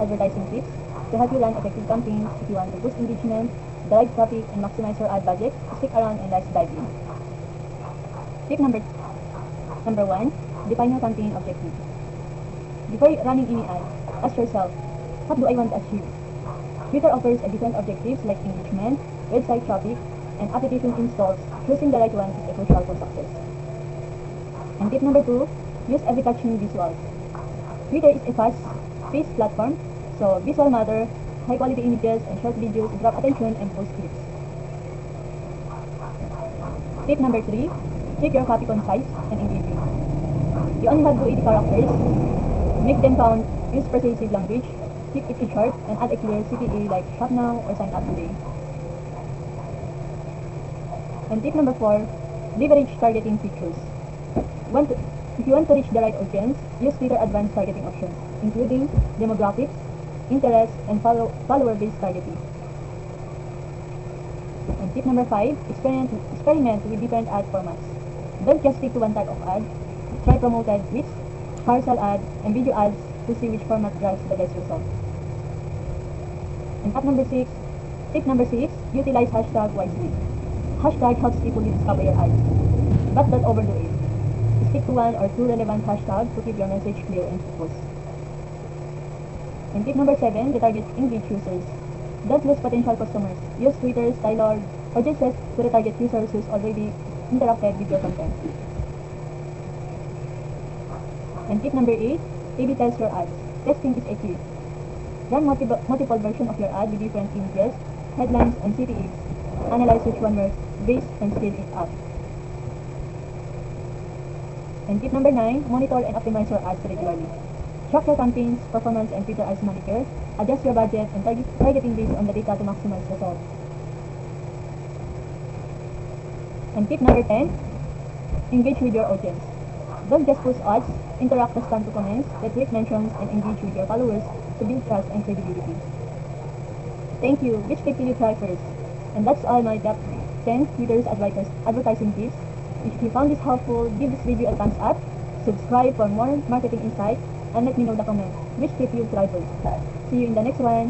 advertising tips to help you run effective campaigns. If you want to boost engagement, drive traffic, and maximize your ad budget, stick around and let's dive in. Tip number 1, define your campaign objective. Before running any ad, ask yourself, what do I want to achieve? Twitter offers different objectives like engagement, website traffic, and application installs. Choosing the right one is crucial for success. And tip number 2, use eye-catching visuals. Twitter is a fast-paced platform, so visual matter, high-quality images, and short videos grab attention and boost clicks. Tip number 3, keep your copy concise and engaging. You only have 280 characters. Make them count, use persuasive language, keep it short, and add a clear CTA like shop now or sign up today. And tip number 4, leverage targeting features. If you want to reach the right audience, use Twitter advanced targeting options, including demographics, interests, and follower-based targeting. And tip number 5, experiment with different ad formats. Don't just stick to one type of ad. Try promoted tweets, carousel ads, and video ads to see which format drives the best result. And tip number 6, utilize hashtag wisely. Hashtag helps people discover your ads, but don't overdo it. Stick to 1 or 2 relevant hashtags to keep your message clear and focused. And tip number 7, retarget engaged users. Don't lose potential customers. Use Twitter's tailored audiences to retarget users who's already interacted with your content. And tip number 8, A/B test your ads. Testing is a key. Run multiple versions of your ad with different images, headlines, and CTAs. Analyze which one works best and scale it up. And tip number 9, monitor and optimize your ads regularly. Track your campaigns, performance, and Twitter ads monitor. Adjust your budget and targeting based on the data to maximize results. And tip number 10, engage with your audience. Don't just post ads, interact, respond to comments, retweet mentions, and engage with your followers to build trust and credibility. Thank you. Which tip will you try first? And that's all my top 10 Twitter's advertising tips. If you found this helpful, give this video a thumbs up, subscribe for more marketing insights, and let me know in the comments which tip you try first. See you in the next one.